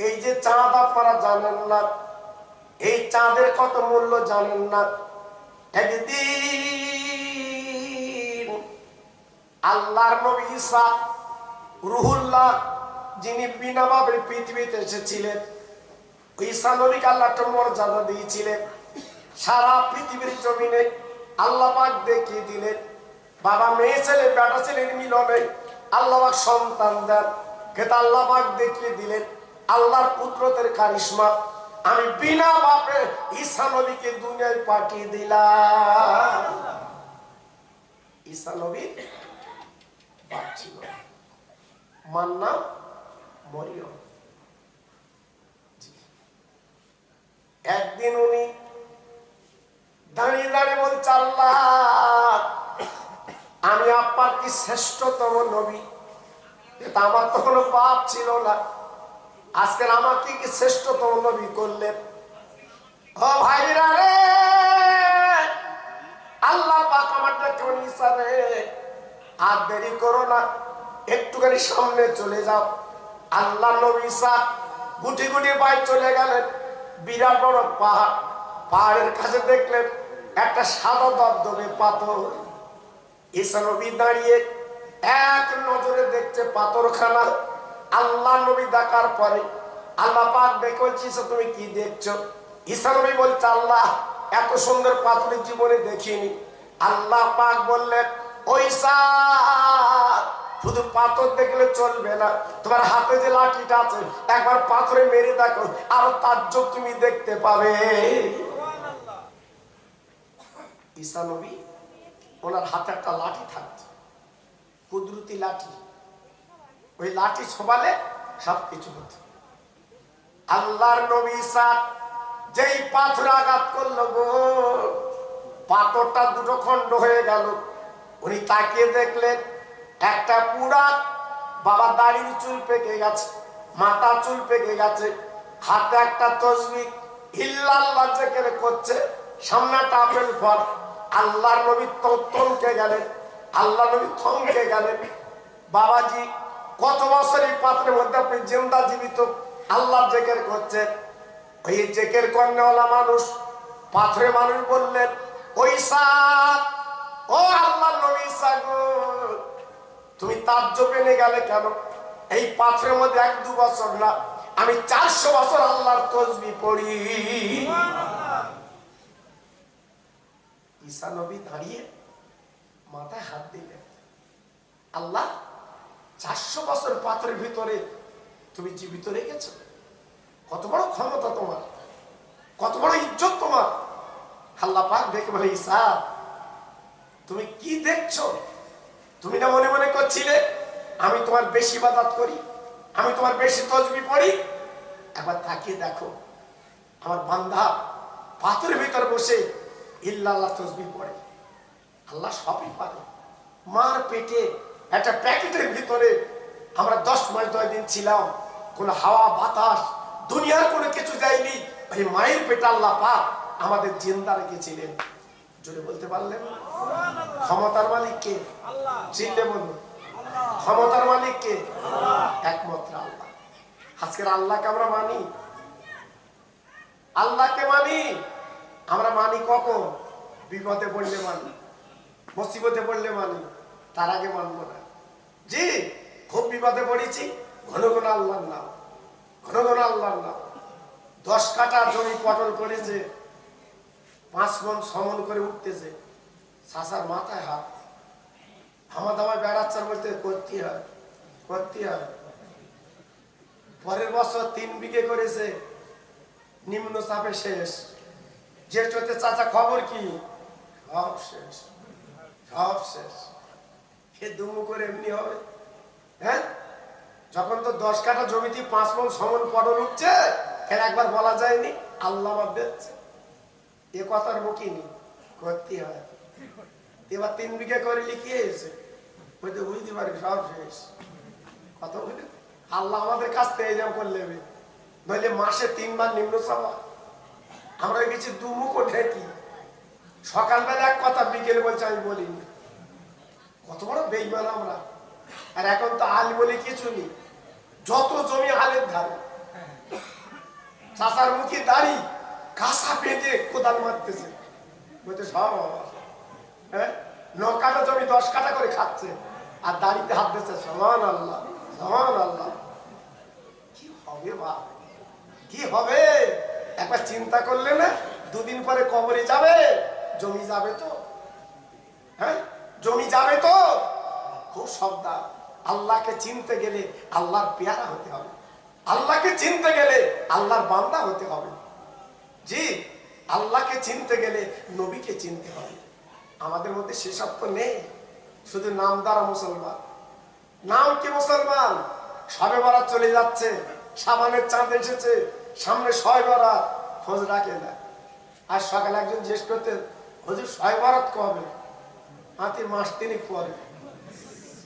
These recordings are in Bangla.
এই যে চাঁদ আপনারা জানেন না, এই চাঁদের কত মূল্য জানেন না। একদিন আল্লাহর নবী ঈসা রুহুল্লাহ, যিনি বিনাভাবে পৃথিবীতে এসেছিলেন, ঈসা নবীকে আল্লাহ একটা মর্যাদা দিয়েছিলেন। সারা পৃথিবীর জমিনে আল্লাহ পাক দেখিয়ে দিলেন, বাবা মেয়ে ছেলে বেটা ছেলের মিলনে আল্লাহ পাক সন্তান দেন। কিন্তু আল্লাহ পাক দেখিয়ে দিলেন আল্লাহর কুদরতের কারিশমা, আমি বিনা বাপে ঈসা নবীকে দুনিয়ায় পাঠিয়ে দিলাম। ঈসা নবী বাপ ছিল, মার নাম মরিয়ম। একদিন উনি দাঁড়িয়ে দাঁড়িয়ে বলছে, আল্লাহ আমি আপনার কি শ্রেষ্ঠতম নবী, এটা আমার তো কোনো বাপ ছিল না, আজকে আমাকে কি শ্রেষ্ঠতম নবী করলেন। ও ভাইরা রে, আল্লাহ পাক আমারটা কেমন ঈসা রে, আর দেরি করো না, একটুখানি সামনে চলে যাও। আল্লাহ নবী ঈসা গুটি গুটি বাইরে চলে গেলেন। বিরাট বড় পাহাড়, পাহাড়ের কাছে দেখলেন একটা সাদা দবদবে পাথর। ঈসা নবী দাঁড়িয়ে এক নজরে দেখছে পাথরখানা। আল্লাহ নবী দেখার পরে আল্লাহ পাক দেখে বলছে, ঈসা তুমি কি দেখছো? ঈসা নবী বলছে, আল্লাহ এত সুন্দর পাথরের জীবনে দেখিনি। আল্লাহ পাক বললেন, ও ঈসা শুধু পাথর দেখলে চলবে না, তোমার হাতে যে লাঠিটা আছে একবার পাথরে মেরে দেখো, আরো তাজ্জব তুমি দেখতে পাবে। ঈসা নবী ওনার হাতে একটা লাঠি থাকছে, কুদরতি লাঠি, ওই লাঠি ছোবালে সবকিছু হতো। আল্লাহর নবী ঈসা যেই পাথরে আঘাত করলো গো, পাথরটা দুটো খণ্ড হয়ে গেল। উনি তাকিয়ে দেখলেন একটা পুরা বাবা দাড়ির চুল পেকে গেছে, মাথা চুল পেকে গেছে, হাতে একটা তসবিহ ইল্লাল্লাহ জিকির করছে, সামনে একটা আপেল ফল। আল্লাহর নবী থমকে গেলেন, আল্লাহ নবী থমকে গেলেন। বাবাজি কত বছর এই পাত্রের মধ্যে আপনি জিন্দা জীবিত আল্লাহ জিকির করছেন। ওই জিকির করনেওয়ালা মানুষ, পাথরে মানুষ বললেন, ও ঈসা, ও আল্লাহর নবী ঈসা গো, তুমি তাজ্জব পেয়ে গেলে কেন? এই পাথরের মধ্যে 1-2 বছর না, আমি 400 বছর আল্লাহর তসবিহ পড়ি। ঈসা নবী দাঁড়িয়ে মাথায় হাত দিলেন, আল্লাহ 400 বছর পাথরের ভিতরে তুমি জীবিত রেখেছ, কত বড় ক্ষমতা তোমার, কত বড় ইজ্জত তোমার। আল্লাহ পাক দেখে বলে, ঈসা তুমি কি দেখছো? তুমি না মনে মনে করছিলে আমি তোমার বেশি ইবাদত করি, আমি তোমার বেশি তসবিহ পড়ি? একবার তাকিয়ে দেখো, আমার বান্দা পাথরের ভিতরে বসে ইল্লাল্লাহ তসবিহ পড়ে। আল্লাহ সবই পারে। মার পেটে একটা প্যাকেটের ভিতরে আমরা 10 মাস 10 দিন ছিলাম, কোনো হাওয়া বাতাস দুনিয়ার কোনো কিছু যায়নি, ওই মায়ের পেটে আল্লাহ পাক আমাদের জিন্দা রেখেছিলেন। জোরে বলতে পারলেন? ক্ষমতার মালিক কে? চিল্লে বলুন, ক্ষমতার মালিক কে? একমাত্র আল্লাহ। আজকের আল্লাহকে আমরা মানি, আল্লাহকে মানি। আমরা মানি কখন? বিপদে পড়লে মানি, মুসিবতে পড়লে মানি, তার আগে মানবো না। জি খুব বিপদে পড়েছি, ঘন ঘন আল্লাহর নাম, ঘন ঘন আল্লাহর নাম। 10 কাঠা জমি পটল করেছে, 5 মণ 6 মণ করে উঠতেছে, চাষার মাথায় হাত, আমার দামায় বেড়াচ্ছার বলতে করতে হয়, করতে হয়। পরের বছর 3 বিঘে করেছে, নিম্ন চাপে শেষ। জ্যেষ্ঠ হতে চাচা খবর কি? সব শেষ, সব শেষ। সে দুমু করে এমনি হবে? হ্যাঁ, যখন তো 10 কাঠা জমিতে 5 মণ 6 মণ পটল উঠছে, কেন একবার বলা যায়নি আল্লাহ আমার দিচ্ছে? এ কথার মুখী নেই, করতে হয়। এবার 3 বিঘা করে লিখিয়ে এসে বুঝতে বুঝতে পারি সব শেষ। কত বুঝে আল্লাহ আমাদের কাছ থেকে এরকম করলে, নইলে মাসে 3 বার নিম্ন চাপা। আমরা গেছি দুমুখ ঢেকি, সকালবেলা এক কথা, বিকেলে বলছে আমি বলিনি। কত বড় বেঈমান আমরা। আর এখন তো আল বলে কিছু নেই, যত জমি আলের ধারে, কি দাড়ি কাঁচা পেঁধে কোদাল মারতেছে, বলছে সব আমার। হ্যাঁ, 9 কাঠা জমি 10 কাঠা করে খাচ্ছে আর দাড়িতে হাত দিচ্ছে। সমান আল্লাহ, সমান আল্লাহ। কি হবে বা কি হবে? একবার চিন্তা করলে না, দুদিন পরে কবরে যাবে, জমি যাবে তো। হ্যাঁ, জমি যাবে তো। খুব সাবধান। আল্লাহকে চিনতে গেলে আল্লাহর পেয়ারা হতে হবে, আল্লাহকে চিনতে গেলে আল্লাহর বান্দা হতে হবে। জি, আল্লাহকে চিনতে গেলে নবীকে চিনতে হবে। আমাদের মধ্যে সেসব তো নেই, শুধু নাম দ্বারা মুসলমান। নাম কি মুসলমান? শবে বরাত চলে যাচ্ছে, সাবানের চাঁদ এসেছে, সামনে শবে বরাত, খোঁজ রাখে না। আর সকালে একজন জিজ্ঞেস করতে, হুজুর শবে বরাত কবে? হাতে মাস 3 পরে।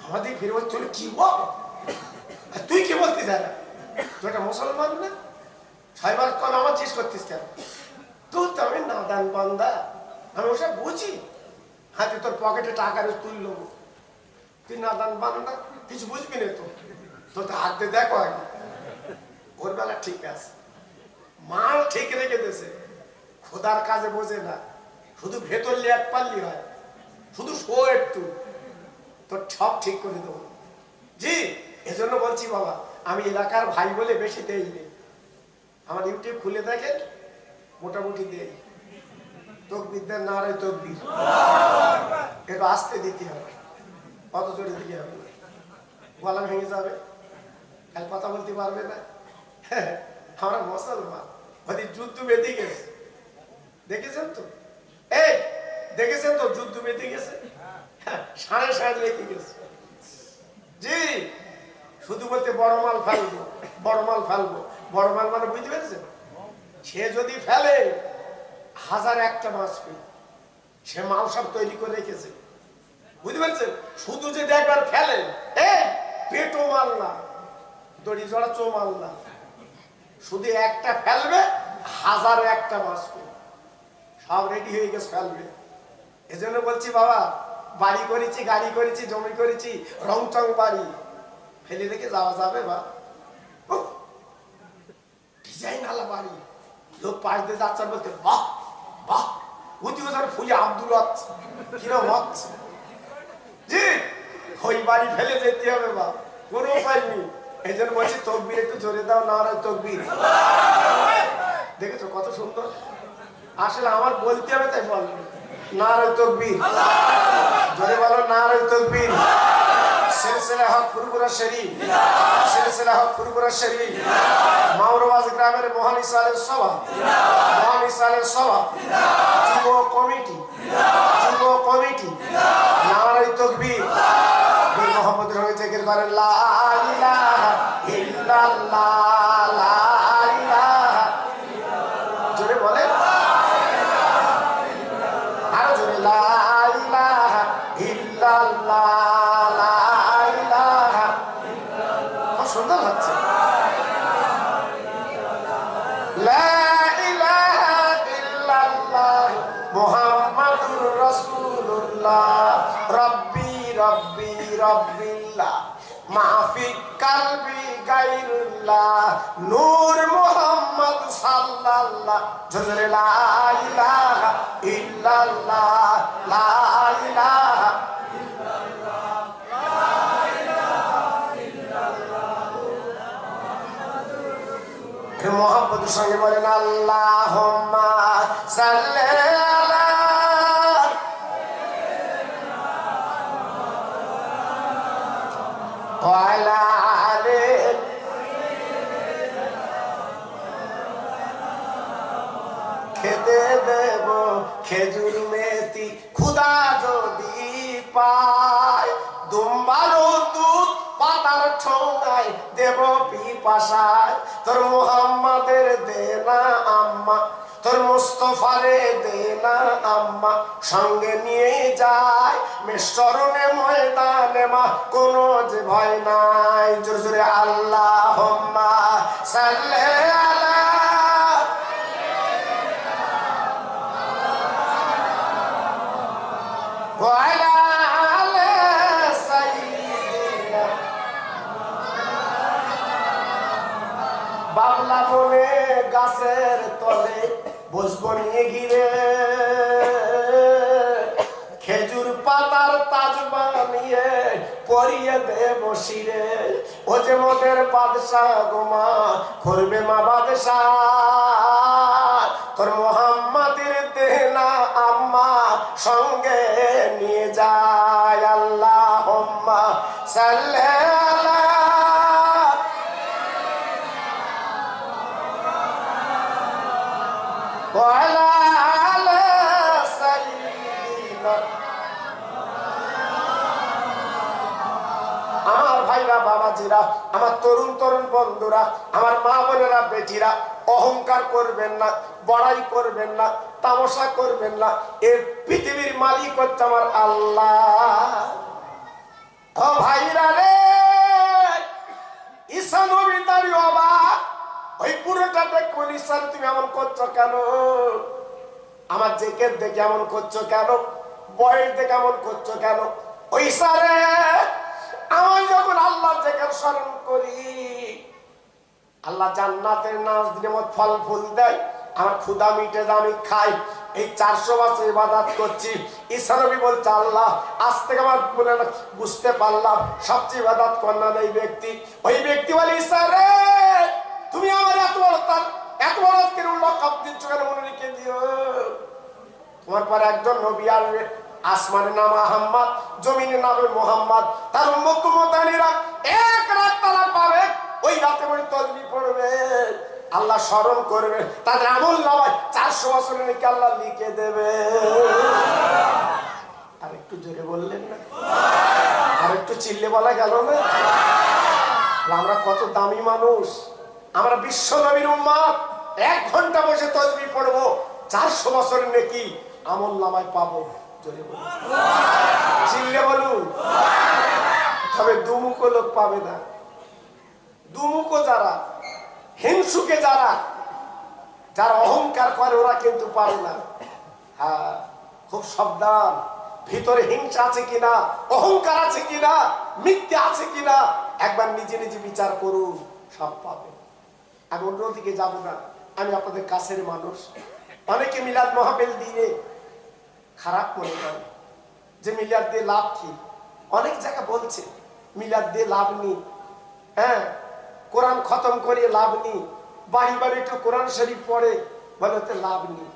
আমাদের ফিরে বলতে, কি বল, তুই কি বলতে জানা, তুই একটা মুসলমান না? শবে বরাত কবে আমার জিজ্ঞেস করতিস কেন? তুই তো আমি নাদান বান্দা, আমি ওসব বুঝি। হাতে তোর পকেটে টাকা তুললো, তুই নাদান বান্দা, কিছু বুঝবি না। তো তোর তো হাত দিয়ে দেখো আগে। ওর বেলা ঠিক আছে, মাল ঠিক রেখে দিয়েছে, খোদার কাজে বোঝে না, শুধু ভেতর লেট পারলি হয়, শুধু শো একটু, তোর সব ঠিক করে দেবো। জি, এজন্য বলছি বাবা, আমি এলাকার ভাই বলে বেশি দেই নেই। আমার ইউটিউব খুলে দেখেন, মোটামুটি দেই। তকবীর দেন, নারে তকবীর, একটু আস্তে দিতে হবে, অত জোরে দিতে হবে না, গলা ভেঙে যাবে, কাল কথা বলতে পারবে না। আমরা মুসলমান, ওদের যুদ্ধ বেঁধে গেছে, দেখেছেন তো? এই দেখেছেন তো, যুদ্ধ বেঁধে গেছে, সাড়ে সাড়ে লেগে গেছে। জি, শুধু বলতে বড় মাল ফেলবো, বড় মাল ফেলবো। বড় মাল মানে বুঝতে পেরেছেন? সে যদি ফেলে 1001টা মাছ পেয়ে, সে মাল সব তৈরি করে রেখেছে, বুঝতে পেরেছেন? শুধু যদি একবার ফেলে, পেটো মাল না, দড়ি জড়া চো মাল না, শুধু একটা ফেলবে, 1001টা মাছ পেয়ে সব রেডি হয়ে গেছে, ফেলবে। এজন্য বলছি বাবা, বাড়ি করেছি, গাড়ি করেছি, জমি করেছি, রং চং বাড়ি, ফেলে রেখে যাওয়া যাবে? বা ডিজাইন আলা বাড়ি, লোক পাশ দিয়ে যাচ্ছে, বলতে বাহ বাহ, ফুলে আব্দুল কিরম হচ্ছে। জি, ওই বাড়ি ফেলে যেতে হবে বা, কোনো উপায় নেই। এই জন্য বলছি তকবীর একটু জোরে দাও, নারে তকবীর। দেখেছো কত সুন্দর? আসলে আমার বলতে হবে তাই বলবে, নারে তকবীর, জোরে বলো নারে তকবীর। সিলসিলা হক ফুরফুরা শরীফ, সিলসিলা হক ফুরফুরা শরীফ, মাওরবাজ গ্রামের মহান ইসালের সভা, মহান ইসালের সভা, যুব কমিটি, যুব কমিটি, নারে তকবীর। নূর মোহাম্মদের হয়ে জিকির করেন, লা ইলাহা ইল্লাল্লাহ, লা ইলাহা, জোরে বলেন, আরো জোরে, লা ইলাহা ইল্লাল্লাহ, লা ইলাহা। সুন্দর হচ্ছে, লা ইলাহা ইল্লাল্লাহ মুহাম্মাদুর রাসূলুল্লাহ, রব্বি রব্বি রব্বিল্লাহ, মাফি কালবি গায়রুল্লাহ, নূর মুহাম্মদ সাল্লাল্লাহ, জোরে লা ইলাহা ইল্লাল্লাহ, লা ইলাহা ইল্লাল্লাহ, লা ইলাহা ইল্লাল্লাহ মুহাম্মাদুর রাসূলুল্লাহ। মুহাম্মদের সঙ্গে বলেন, আল্লাহুম্মা সাল্লি আলা ওয়ালা আলি, খেতে দেব খেজুর মেথি, খুদা যদি পায়, দুম্বারো দুধ পাতার ঠোঙায় দেব পিপাসায়, তোর মুহাম্মাদের দেনা আম্মা, তোর মুস্তফারে দেনা আম্মা, সঙ্গে নিয়ে যায় মেশরণে ময়দানে মা, কোনো যে ভয় নাই। জোরে জোরে আল্লাহুম্মা সাল্লি আলা ওয়ালা আলি সাইয়্যিদিনা বাবলা বনে গাছের তলে বসবো নিয়ে ঘিরে, খেজুর পাতার তাজ বানিয়ে পরিয়ে দেব শিরে। ও যে মোদের বাদশাহ গোমা করবে মা বাদশাহ, তোর মোহাম্মদের দেনা আম্মা সঙ্গে নিয়ে যায়। আল্লাহুম্মা সাল্লি আলা ওয়া আলা আলি সাইয়্যিদিনা। আমার ভাইরা, বাবাজিরা, আমার তরুণ তরুণ বন্ধুরা, আমার মা বোনেরা, বেটিরা, অহংকার করবেন না, বড়াই করবেন না, তামাশা করবেন না। এই পৃথিবীর মালিক হচ্ছে আমার আল্লাহ। ও ভাইরা রে, ঈসা নবী তারই অবাক, ওই পুরোটা দেখুন, ঈসা তুমি এমন করছো কেন? আমার জেকের দেখে এমন করছো কেন? বয়স দেখে এমন করছো কেন? ওই ঈসা রে, আমি যখন আল্লাহর জিকির স্মরণ করি, আল্লাহ জান্নাতের নাজ নিয়ামত ফল ফুল দেয়, আমার ক্ষুধা মিটে যায়, আমি খাই। এই 400 বছর ইবাদত করছি। ঈসা নবী বলছে, আল্লাহ আজ থেকে আমার বুঝতে পারলাম সবচেয়ে ইবাদত করলাম এই ব্যক্তি। ওই ব্যক্তি বলে, ঈসা রে, তুমি আমার এত বড় লকব দিচ্ছ কেন? মনে রেখে দিও, তোমার পর একজন নবী আসবে, আসমানের নাম আহম্মদ, জমিনের নামে মোহাম্মদ। তার উম্মত উম্মতানিরা এক রাত তারা পাবে, ওই রাতে বলে তাসবিহ পড়বে, আল্লাহ স্মরণ করবে, তাদের আমল নামায় 400 বছরের নাকি আল্লাহ লিখে দেবে। আর একটু জোরে বললেন না? আর একটু চিল্লে বলা গেল না? আমরা কত দামি মানুষ, আমরা বিশ্ব নবীর উম্মত। 1 ঘন্টা বসে তাসবিহ পড়বো, 400 বছরের নাকি আমল নামায় পাবো। জোরে বলুন, চিল্লে বলুন। তবে দুমুখো লোক পাবে না। দুমুখো যারা, হিংসুকে যারা অহংকার করে, ওরা কিন্তু পারে না। হ্যাঁ, খুব সাবধান। ভিতরে হিংসা আছে কিনা, অহংকার আছে কিনা, মিথ্যা আছে কিনা, একবার নিজে নিজে বিচার করুন, সব পাবে। আমি অন্যদিকে যাব না, আমি আপনাদের কাছের মানুষ। অনেকে মিলাদ মাহফিল দিয়ে খারাপ মনে করে যে মিলাদ দিয়ে লাভ কি। অনেক জায়গা বলছে মিলাদ দিয়ে লাভ নেই, হ্যাঁ, কোরআন খতম করে লাভ নেই, বাড়ি বাড়ি একটু কোরআন শরীফ পড়ে, বলে তো লাভ নেই।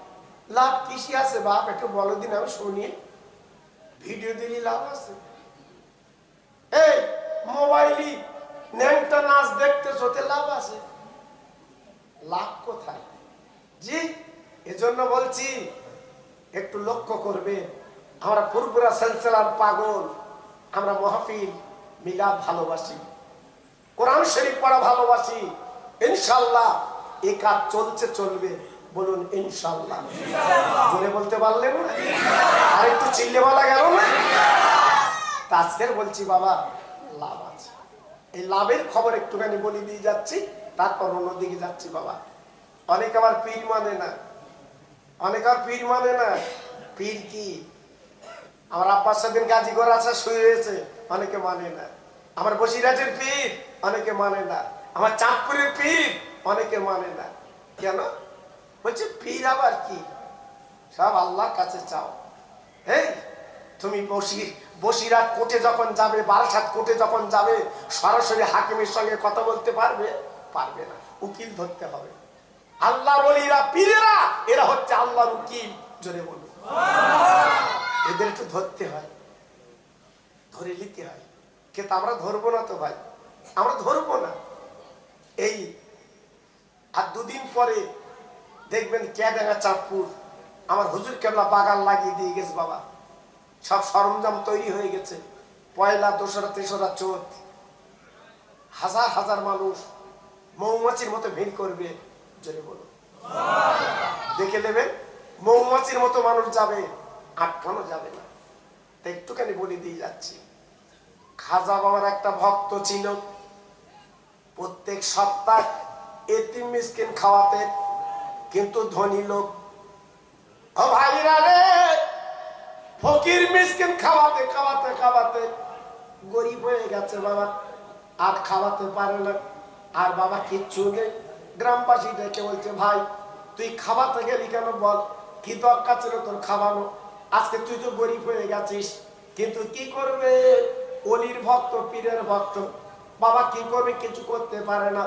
লাভ কিসে আছে বাপ, একটু বলো দিন, আমি শুনি। ভিডিও দিলে লাভ আছে? এই মোবাইলই ন্যাংটা নাচ দেখতেছ, ওতে লাভ আছে? লাভ কোথায়? জি, এজন্য বলছি একটু লক্ষ্য করবে। আমরা ফুরফুরা সিলসিলার পাগল, আমরা মাহফিল মিলাদ ভালোবাসি, কোরআন শরীফ পড়া ভালোবাসি। ইনশাআল্লাহ এই কাজ চলছে, চলবে। বলুন ইনশাআল্লাহ। বলে বলতে পারলেন না? আর একটু চিল্লে বলা গেল না? আজকের বলছি বাবা, লাভ আছে। এই লাভের খবর একটুখানি বলে দিয়ে যাচ্ছি, তারপর অন্যদিকে যাচ্ছি। বাবা, অনেক আমার পীর মানে না, অনেক আর পীর মানে না। পীর কি? আমার আব্বাস সেদিন গাজীগর আছে, শুয়ে হয়েছে, অনেকে মানে না। আমার বসিরহাটের পীর অনেকে মানে না, আমার চাঁদপুরের পীর অনেকে মানে না। কেন? বলছে পীর আবার কি? সব আল্লাহর কাছে চাও। এই তুমি বসিরহাট কোর্টে যখন যাবে, বারাসাত কোর্টে যখন যাবে, সরাসরি হাকিমের সঙ্গে কথা বলতে পারবে? পারবে না, উকিল ধরতে হবে। আল্লাহর ওলিরা, পীরেরা, এরা হচ্ছে আল্লাহর উকিল। জোরে বলুন, এদের একটু ধরতে হয়, ধরে নিতে হয়। কিন্তু আমরা ধরবো না তো ভাই, আমরা ধরবো না। এই আর 2 দিন পরে দেখবেন ক্যাডাঙ্গা চাঁদপুর আমার হুজুর কেবলা বাগান লাগিয়ে দিয়ে গেছে। বাবা, সব সরঞ্জাম তৈরি হয়ে গেছে। পয়লা, দোসরা, তেসরা, চৌথ হাজার হাজার মানুষ মৌমাছির মতো ভিড় করবে। জোরে বলুন, দেখে নেবেন, মৌমাছির মতো মানুষ যাবে, আটকানো যাবে না। তো একটুখানি বলে দিয়ে যাচ্ছি। খাজা বাবার একটা ভক্ত ছিল, প্রত্যেক সপ্তাহ এতিম মিসকিন খাওয়াতে, কিন্তু ধনী লোক। ও ভাইরা রে, ফকির মিসকিন খাওয়াতে খাওয়াতে খাওয়াতে গরিব হয়ে গেছে বাবা, আর খাওয়াতে পারে না। আর বাবা কিচ্ছু নেই, গ্রামবাসী ডেকে বলছে, ভাই তুই খাওয়াতে গেলি কেন বল, কি দরকার ছিল তোর খাওয়ানো? আজকে তুই তো গরিব হয়ে গেছিস, কিন্তু কি করবে, অলির ভক্ত, পীরের ভক্ত, বাবা কি করবে, কিছু করতে পারে না।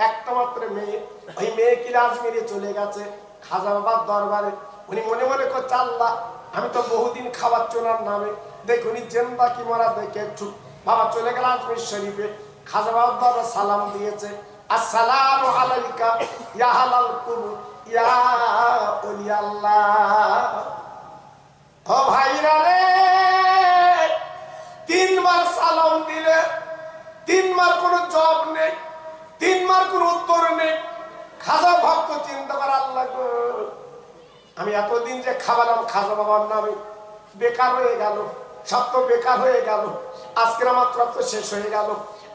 একটা মাত্র মেয়ে, ওই মেয়ে কি রাজমিরে চলে গেছে খাজা বাবার দরবারে। উনি মনে মনে করছে, আল্লাহ আমি তো বহুদিন খাওয়াচ্ছি ওনার নামে, দেখুন জেন্দা কি মরা দেখে একটু। বাবা চলে গেল আজমির শরীফে, খাজা বাবার দরবার সালাম দিয়েছে, আসসালামু আলাইকা ইয়া হালাল কুবুর ইয়া ওলি আল্লাহ। ও ভাইরা রে, তিনবার সালাম দিলে, তিনবার কোনো জবাব নেই, তিনবার কোনো উত্তর নেই। খাজা ভক্ত চিন্তা করে, আল্লাহ গো, আমি এতদিন যে খাওয়ালাম খাজা বাবার নামে, বেকার হয়ে গেল, সব তো বেকার হয়ে গেল, আজকের আমার রক্ত শেষ হয়ে গেল।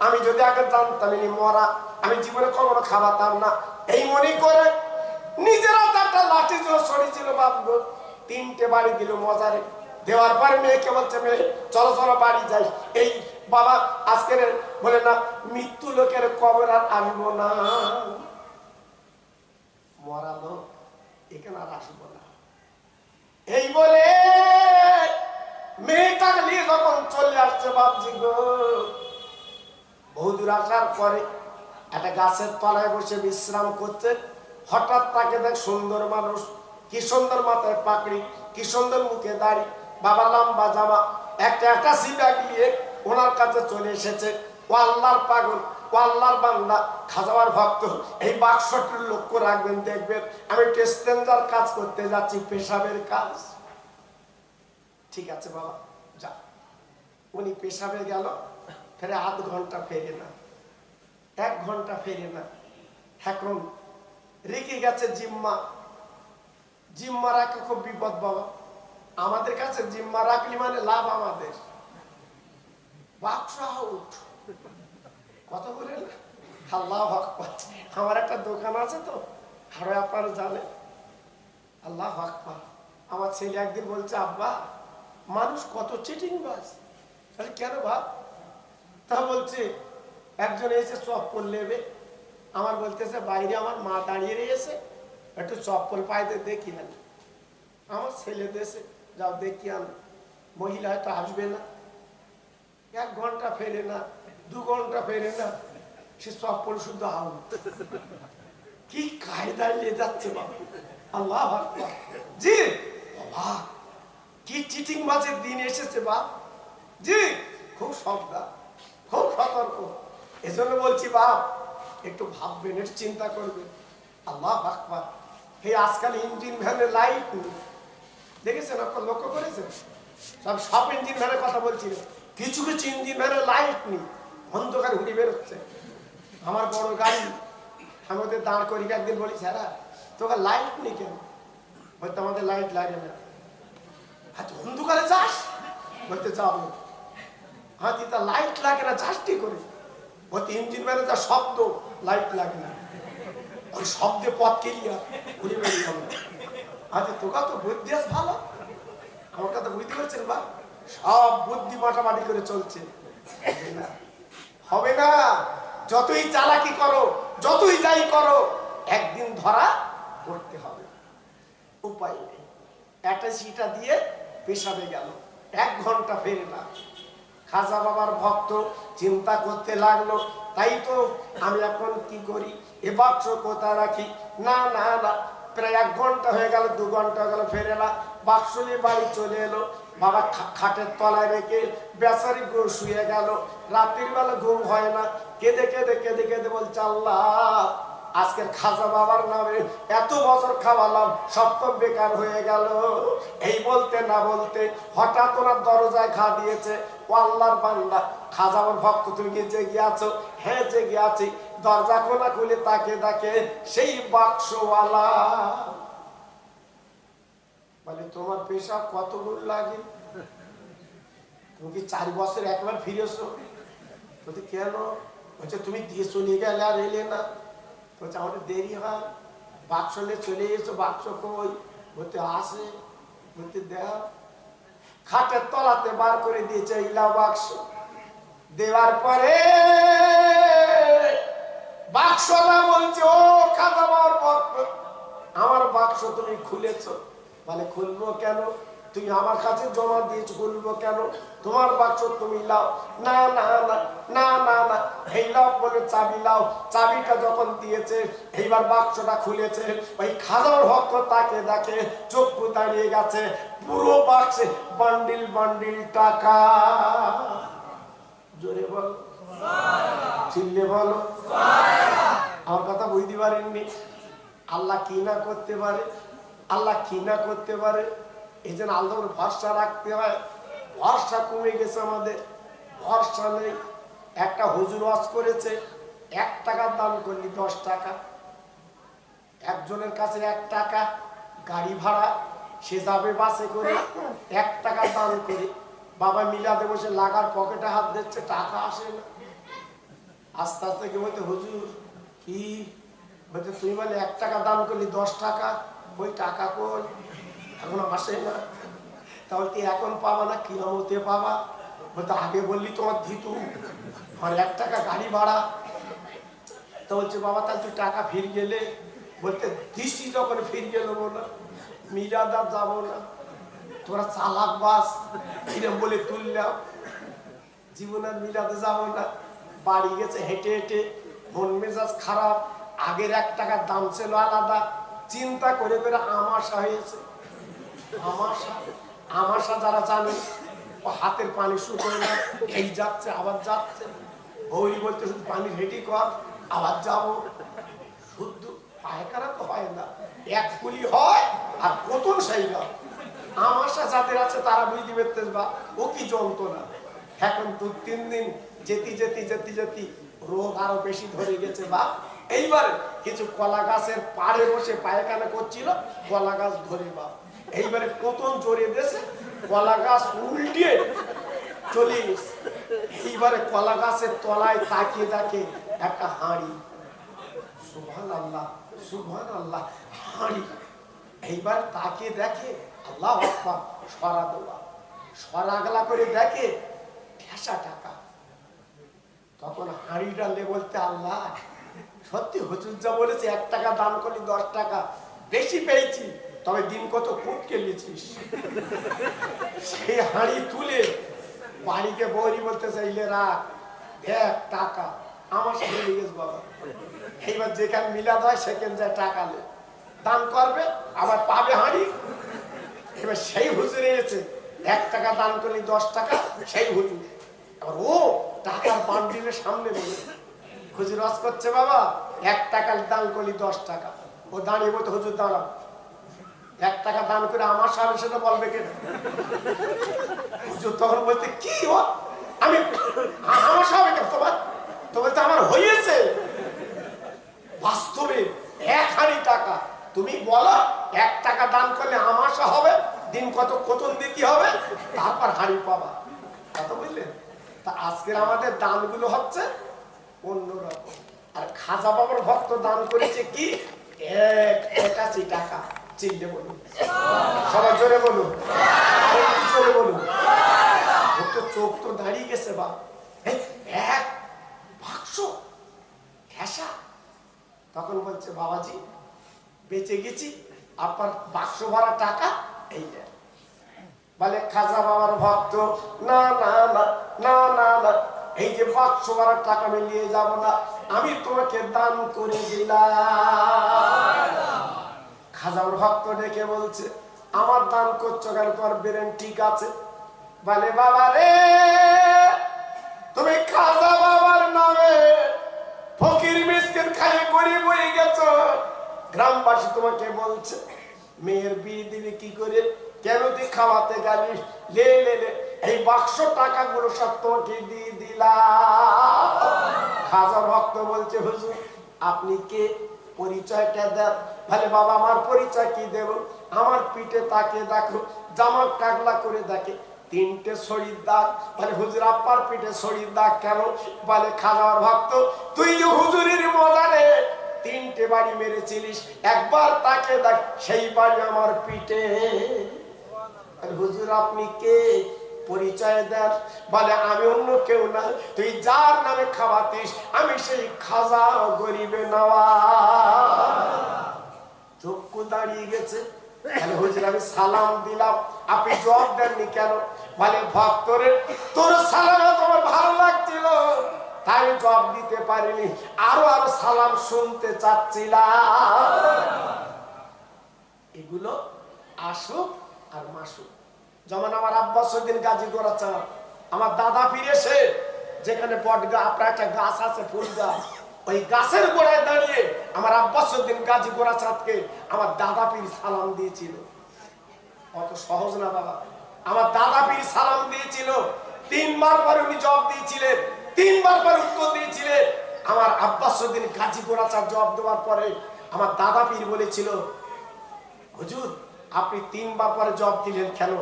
আমি যদি আগে জানতাম ইনি মরা, আমি জীবনে কখনো খাওয়াতাম না। এই মনে করে নিজের হাতে একটা লাঠি ছিল, ছড়ি ছিল, ভাববো 3টে বাড়ি দিল মজারে। দেওয়ার পরে মেয়েকে বলছে, মেয়ে চলো চলো বাড়ি যাই। এই বাবা আজকের বলে না, মৃত্যু লোকের কবর আর আনবো না, মরা লোক এখানে আর আসবো না। এই বলে মেয়েটাকে নিয়ে যখন চলে আসছে, বাপজি গো, বহুদূর আসার পরে একটা গাছের তলায় বসে বিশ্রাম করছে। হঠাৎ তাকে দেখ সুন্দর মানুষ, কি সুন্দর মাথায় পাকড়ি, কি সুন্দর মুখে দাড়ি, বাবা লম্বা জামা, একটা সিব্যাগ নিয়ে ওনার কাছে চলে এসেছে। ও আল্লাহর পাগল, ও আল্লাহর বান্দা, খাজাবার ভক্ত, এই বাক্সটির লক্ষ্য রাখবেন, দেখবেন আমি টেস্টেঞ্জার কাজ করতে যাচ্ছি, পেশাবের কাজ। ঠিক আছে বাবা যা। উনি পেশাবে গেল, ফেরে আধ ঘন্টা ফেরে না, 1 ঘন্টা ফেরে না। এখন রেখে গেছে জিম্মা, জিম্মা রাখা খুব বিপদ বাবা। আমাদের কাছে জিম্মা রাখলি মানে লাভ আমাদের, বাক্স আউট, কথা বলেন আল্লাহু আকবার। আমার একটা দোকান আছে তো, আরো আপনারা জানেন, আল্লাহু আকবার। আমার ছেলে একদিন বলছে, আব্বা মানুষ কত চিটিং বাজ। তাহলে কেন ভাব? তা বলছে, একজন এসে চপ্পল নেবে, আমার বলতেছে বাইরে আমার মা দাঁড়িয়ে রয়েছে, একটু চপ্পল পাইতে দেখি না। আমার ছেলে দেশে যাও দেখি আন, মহিলা হয়তো আসবে না। 1 ঘন্টা ফেরে না, 2 ঘন্টা ফেরে না, সে চপ্পল শুদ্ধ আউট। কি কায়দায় নিয়ে যাচ্ছে বাবা, আল্লাহু আকবার। জি বাবা, কি চিটিং বাজের দিন এসেছে বাপ। জি খুব সাবধান, খুব সতর্ক। এজন্য বলছি বাপ, একটু ভাববেন, একটু চিন্তা করবেন। আল্লাহু আকবার। এই আজকাল ইঞ্জিন ভ্যানে লাইট নেই, দেখেছেন আপনার, লক্ষ্য করেছেন? সব ইঞ্জিন ভ্যানের কথা বলছি না, কিছু কিছু ইঞ্জিন ভ্যানে লাইট নেই, অন্ধকার ঘুরে বেরোচ্ছে। আমার বড় গাড়ি, আমি ওদের দাঁড় করি, একদিন বলি, স্যারা তোকে লাইট নেই কেন? বলতে আমাদের লাইট লাগে না। আচ্ছা অন্ধকারে যাস? বলতে যাবো। আচ্ছা তা লাইট লাগে না, যাস কি করে? বলতে ইঞ্জিন ভ্যানে যা শব্দ, লাইট লাগে না, ওই শব্দে পথ কেলিয়া ঘুরে বেরিয়ে হবে। আচ্ছা তোকা তো বুদ্ধি আছে ভালো, আমার কথা বুঝতে পারছেন বা? সব বুদ্ধি মাটামাটি করে চলছে, হবে না। যতই চালাকি করো, যতই যাই করো, একদিন ধরা করতে হবে, উপায় নেই। অ্যাটাচিটা দিয়ে পেশাবে গেল, 1 ঘন্টা ফেরে না। খাজা বাবার ভক্ত চিন্তা করতে লাগলো, তাই তো আমি এখন কি করি, এ বাক্স কোথায় রাখি? না না না, প্রায় 1 ঘন্টা হয়ে গেল, 2 ঘন্টা হয়ে গেল, ফেরে না। বাক্স নিয়ে বাড়ি চলে এলো, বাবা খাটের তলায় রেখে বেচারি গরু শুয়ে গেল। রাত্রির বেলা ঘুম হয় না, কেঁদে কেঁদে কেঁদে কেঁদে বলছে, আল্লাহ আজকের খাজা বাবার নামে এত বছর খাওয়ালাম, সব তো বেকার হয়ে গেল। এই বলতে না বলতে হঠাৎ ওনার দরজায় ঘা দিয়েছে। ও আল্লাহর বান্দা, খাজা বাবার ভক্ত, তুমি কি জেগে আছো? হ্যাঁ জেগে আছি। দরজা খোলা, খুলে তাকে দেখে সেই বাক্সওয়ালা। বলে তোমার পেশা কত দূর লাগে? তুমি কি 4 বছর একবার ফিরেছো? বলতে কেন? বলছে তুমি দিয়ে চলে গেলে আর এলে না। বলছে আমাদের দেরি হয়, বাক্স নিয়ে চলে এসো, বাক্স কই? বলতে আসে। বলতে দেখ, খাটের তলাতে বার করে দিয়েছে ইলা বাক্স। দেওয়ার পরে বাক্সওয়ালা বলছে, ও ভক্ত, আমার বাক্স তুমি খুলেছো। মানে খুলবো কেন? তুমি আমার কাছে জমা দিয়েছো, খুলবো কেন? তোমার বাক্স তুমি লাও। না না না না না না, এই লাও বলে চাবি লাও। চাবিটা যখন দিয়েছে, এইবার বাক্সটা খুলেছে, ওই খাজার ভক্ত তাকে দেখে, চক্ষু দাঁড়িয়ে গেছে, পুরো বাক্সে বান্ডিল বান্ডিল টাকা। জোরে বল, চিল্লে বলো। আমার কথা বুঝতে পারেননি? আল্লাহ কি না করতে পারে, আল্লাহ কি না করতে পারে। এই জন্য আল্লাহর ভরসা রাখতে হয়। ভরসা কমে গেছে আমাদের, ভরসা নেই। একটা হুজুর ওয়াজ করেছে, 1 টাকা দান করলি 10 টাকা। একজনের কাছে 1 টাকা গাড়ি ভাড়া, সে যাবে বাসে করে, 1 টাকা দান করে বাবা মিলাদে বসে লাগার পকেটে হাত দিচ্ছে, টাকা আসে না। আস্তে আস্তে কি বলতে, হুজুর কি বলতে, তুমি বলে 1 টাকা দান করলি 10 টাকা, ওই টাকা কই, এখন আসে না। তাহলে কি এখন পাবা না কিয়ামতে পাবা? বলতে আগে বললি তোমার দিতু, আর 1 টাকা গাড়ি ভাড়া। তো বলছে বাবা তাহলে তুই টাকা ফিরে গেলে? বলতে দিছি যখন ফিরে গেল না, মিরাদার যাবো না, তোরা চালাক বাস এরম বলে তুললাম, জীবনের মিলাদে যাবো না। বাড়ি গেছে হেঁটে হেঁটে, মন মেজাজ খারাপ। আগের 1 টাকার দাম ছিল আলাদা, চিন্তা করে করে আমাশা হয়েছে। আমাশা, আমাশা যারা জানে, ও হাতের পানি শুকোয় না, এই যাচ্ছে আবার যাচ্ছে। বৌরি বলতে শুধু পানি রেডি কর, আবার যাবো। শুদ্ধ পায়খানা তো হয় না, 1 কুলি হয় আর কতন সাইগা। আমাশা যাদের আছে তারা বুঝতে পারতেছ বা ও কি যন্ত্রণা। এখন 2-3 দিন যেতে যেতে যেতে যেতে রোগ আরো বেশি ধরে গেছে বা। এইবার কিছু কলা গাছের পাড়ে বসে পায়খানা করছিল, কলা গাছ ধরে বা। এইবারে কতন জোরে দেশে কলা গাছ উল্টিয়ে চলে গেছে। এইবারে কলা গাছের তলায় তাকিয়ে দেখে একটা হাঁড়ি। সুবহানাল্লাহ, সুবহানাল্লাহ, হাঁড়ি। এইবার তাকিয়ে দেখে, আল্লাহু আকবার, সরা দেওয়া, সরাগলা করে দেখে ঠেসা টাকা। তখন হাঁড়িটা লে বলতে, আল্লাহ সত্যি হুজুর যা বলেছে 1 টাকা দান করলি 10 টাকা, বেশি পেয়েছি, তবে দিন কত কুটকে নিয়েছিস। সেই হাঁড়ি তুলে বাড়িতে বৌরি বলতে চাইলে, রাখ, দেখ টাকা আমার সাথে লেগেছে বাবা। এইবার যেখানে মিলাদ হয় সেখানে যায় টাকা লে দান করবে, আবার পাবে হাঁড়ি। এবার সেই হুজুরে এসেছে, 1 টাকা দান করলি 10 টাকা, সেই হুজুর। আবার ও টাকার বান্ডিলের সামনে বলে হুজুর ওয়াজ করছে, বাবা 1 টাকা দান করলি 10 টাকা। ও দাঁড়িয়ে বলতে, হুজুর দাঁড়াও, 1 টাকা দান করে আমার সামনে সেটা বলবে কেন? হুজুর তখন বলতে, কি ও আমি আমার সামনে তোমার তো বলতে, আমার হয়েছে বাস্তবে 1 হাঁড়ি টাকা। তুমি বলো 1 টাকা দান করলে আমাশা হবে, দিন কত কতন দিতে হবে, তারপর হাঁড়ি পাবা। কথা বুঝলেন? তা আজকের আমাদের দানগুলো হচ্ছে অন্যরকম। আর খাজা বাবার ভক্ত দান করেছে কি 81 টাকা। চিনতে বলুন, সবাই জোরে বলুন, আরেকটু জোরে বলুন। ওর তো চোখ তো দাঁড়িয়ে গেছে বা, 1 বাক্স ঠেসা। তখন বলছে, বাবাজি বেঁচে গেছি, আপনার বাক্স ভরা টাকা এইটা। বলে খাজা বাবার ভক্ত, না না না না না না, এই যে বাক্স ভরা টাকা আমি নিয়ে যাব না, আমি তোমাকে দান করে দিলাম। খাজার ভক্ত ডেকে বলছে, আমার দান করছো কেন, তোমার ব্রেন ঠিক আছে? বলে, বাবা রে, তুমি খাজা বাবার নামে ফকির মিসকিন খালি গরিব হয়ে গেছো। গ্রামবাসী তোমাকে বলছে, মেয়ের বিয়ে দিবি কি করে, কেন তুই খাওয়াতে গেলি, লে লে লে, এই বাক্স টাকাগুলো সব তোমাকে দিয়ে দিলাম। খাজা ভক্ত বলছে, হুজুর আপনি কে, পরিচয়টা দেন। বলে, বাবা আমার পরিচয় কি দেব? আমার পিঠে তাকে দেখো, জামার টাকলা করে দেখে 3টে ছড়ির দাগ। বলে, হুজুর আপনার পিঠে ছড়ির দাগ কেন? বলে, খাজার ভক্ত তুই যে হুজুরের মজারে 3টে বাড়ি মেরেছিলিস, একবার তাকে দেখ, সেই বাড়ি আমার পিঠে। হুজুর আপনি কে, পরিচয় দেন। বলে, আমি অন্য কেউ না, তুই যার নামে খাওয়াতিস আমি সেই খাজা গরিবে নওয়াজ। দাঁড়িয়ে গেছে। হুজুর আমি সালাম দিলাম, আপনি জবাব দেননি কেন? বলে ভক্তরে তোর সালাম তোমার ভালো লাগছিল তাই আমি জবাব দিতে পারিনি, আরো আরো সালাম শুনতে চাচ্ছিলাম। এগুলো আসুক আর মাসুক। যেমন আমার আব্বাসউদ্দিন গাজী গোরাচাঁদ, আমার দাদা পীর এসে যেখানে বট গাছ, আপনার একটা গাছ আছে ফুল গাছ, ওই গাছের গোড়ায় দাঁড়িয়ে আমার আব্বাসউদ্দিন গাজী গোরাচাঁদকে আমার দাদা পীর সালাম দিয়েছিল। অত সহজ না বাবা। আমার দাদা পীর সালাম দিয়েছিল, 3 বার পরে উনি জবাব দিয়েছিলেন, 3 বার পরে উত্তর দিয়েছিলেন। আমার আব্বাসউদ্দিন গাজী গোরাচাঁদ জবাব দেওয়ার পরে আমার দাদা পীর বলেছিল, হুজুর আপনি 3 বার পরে জবাব দিলেন কেন?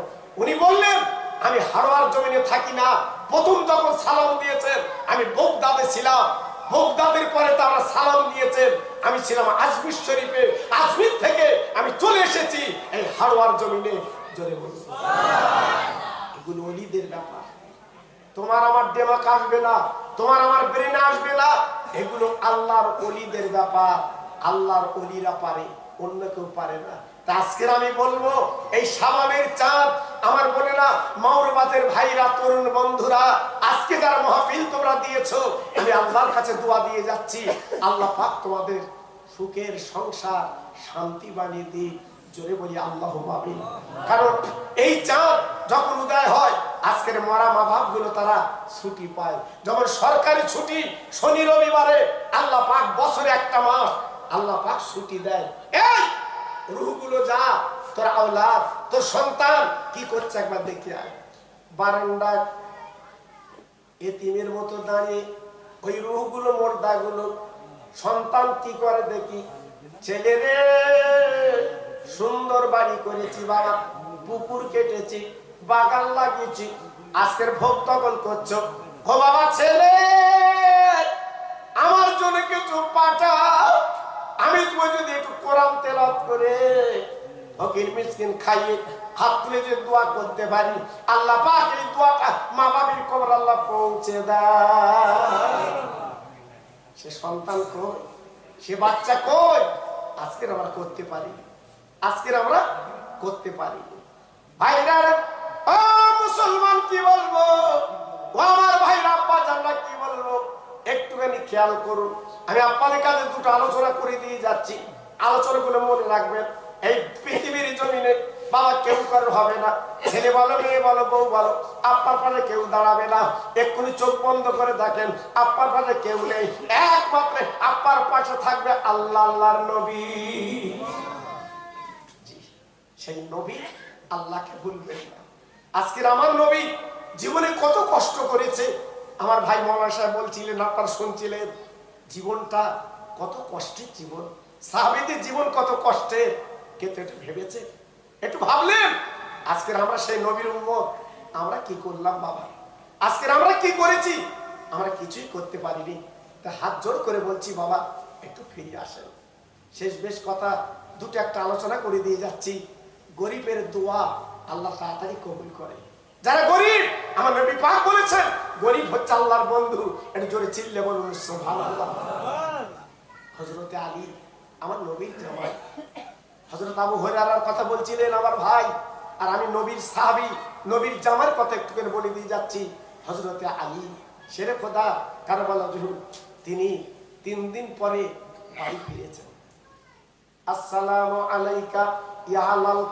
উনি বললেন, আমি হারোয়ার জমিনে থাকি না, প্রথম যখন সালাম দিয়েছেন আমি বগদাদে ছিলাম, বগদাদের পরে তারা সালাম দিয়েছেন, আমি ছিলাম আজমির শরীফে, আজমির থেকে আমি চলে এসেছি এই হারোয়ার জমিনে। জোরে বলুন সুবহানাল্লাহ। এগুলো ওলিদের ব্যাপার, তোমার আমার দিমাগ আসবে না, তোমার আমার ব্রেন আসবে না, এগুলো আল্লাহর ওলিদের ব্যাপার। আল্লাহর ওলিরা পারে, অন্য কেউ পারে না। আজকের আমি বলবো এই শাবানের চাঁদ, আমার বোনেরা, মাওরবাদের ভাইরা, তরুণ বন্ধুরা, আজকে যারা মাহফিল তোমরা দিয়েছো, আমি আল্লাহর কাছে দোয়া দিয়ে যাচ্ছি, আল্লাহ পাক তোমাদের সুখের সংসার শান্তি বানিয়ে দিক। জোরে বলি আল্লাহুম্মা আমিন। কারণ এই চাঁদ যখন উদয় হয়, আজকের মরা মা বাপ গুলো তারা ছুটি পায়। যেমন সরকারি ছুটি শনি রবিবারে, আল্লাহ পাক বছরে একটা মাস আল্লাহ পাক ছুটি দেয়। এই রুহগুলো যা, তোর আওলাদ, তোর সন্তান কি করছে একবার দেখে আয়। বারান্দায় এতিমের মতো দাঁড়িয়ে ওই রুহগুলো, মুর্দাগুলো, সন্তান কি করে দেখি। ছেলে রে সুন্দর বাড়ি করেছি বাবা, পুকুর কেটেছি, বাগান লাগিয়েছি, আজকের ভোগ তখন করছো। ও বাবা ছেলে, আমার জন্য কিছু পাঠাও, আমি তোমার যদি একটু কোরআন তেলাওয়াত করে ফকির মিসকিন খাইয়ে হাত তুলে যে দোয়া করতে পারি, আল্লাহ পাক এই দোয়াটা মা বাবার কবর আল্লাহ পৌঁছে দেয়। সে সন্তান কই, সে বাচ্চা কই? আজকের আমরা করতে পারি, আজকের আমরা করতে পারি। ভাইরা ও মুসলমান কি বলবো, ও আমার ভাইরা আব্বা জানরা কি বলবো, একটুখানি খেয়াল করুন। আমি আপনাদের কাছে দুটো আলোচনা করে দিয়ে যাচ্ছি, আলোচনাগুলো মনে রাখবেন। এই পৃথিবীর জমিনে বাবা কেউ কারোর হবে না, ছেলে বলো মেয়ে বলো বউ বলো, আপনার পাশে কেউ দাঁড়াবে না। এক্ষুনি চোখ বন্ধ করে দেখেন, আপনার পাশে কেউ নেই, একমাত্র আপনার পাশে থাকবে আল্লাহ, আল্লাহর নবী। সেই নবী আল্লাহকে ভুলবেন না। আজকের আমার নবী জীবনে কত কষ্ট করেছে, আমার ভাই মৌলানা সাহেব বলছিলেন, আপনারা শুনছিলেন, জীবনটা কত কষ্টের জীবন, সাহাবীদের জীবন কত কষ্টের। কিন্তু এটা ভেবেছে, একটু ভাবলেন? আজকের আমরা সেই নবীর উম্মত, আমরা কি করলাম বাবা? আজকের আমরা কি করেছি? আমরা কিছুই করতে পারিনি। তা হাত জোড় করে বলছি বাবা একটু ফিরে আসেন। শেষ বেশ কথা দুটো একটা আলোচনা করে দিয়ে যাচ্ছি। গরিবের দোয়া আল্লাহ তাড়াতাড়ি কবুল করে। যারা গরিব, আমার নবী পাক বলেছেন গরিব হচ্ছে আল্লাহর বন্ধু। একটু জোরে চিল্লে বলুন সুবহানাল্লাহ। হযরতে আলী আমার নবীর জামাই, হযরত আবু হুরায়রার কথা বলছিলেন আমার ভাই, আর আমি নবীর সাহাবী, নবীর জামার কথা একটু করে বলে দিয়ে যাচ্ছি। হযরতে আলী শেরে খোদা কারবালা জুহুর, তিনি 3 দিন পরে বাড়ি ফিরেছেন। আসসালামু আলাইকা ইয়া আলাল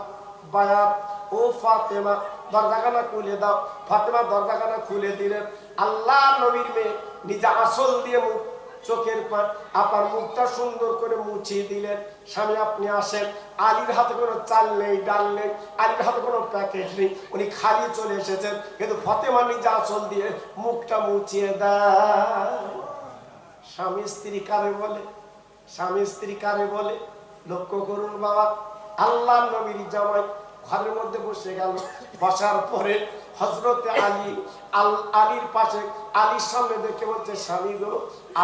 বায়াত, ও ফাতেমা দরজাখানা খুলে দাও। ফাতেমা দরজাখানা খুলে দিলেন। আল্লাহ নবীর মেয়ে নিজে আসল দিয়ে মুখ, চোখের পাট, আপনার মুখটা সুন্দর করে মুছিয়ে দিলেন। স্বামী আপনি আসেন। আলীর হাতে কোনো চাল নেই, ডাল নেই, আলীর হাতে কোনো প্যাকেট নেই, উনি খালি চলে এসেছেন, কিন্তু ফাতেমা নিজে আসল দিয়ে মুখটা মুছিয়ে দেয়। স্বামী স্ত্রী কারে বলে, স্বামী স্ত্রী কারে বলে লক্ষ্য করুন বাবা। আল্লাহ নবীর জামাই ঘরের মধ্যে বসে গেল। বসার পরে হযরতে আলী আলীর পাশে আলীর সামনে দেখে বলছে, স্বামী গো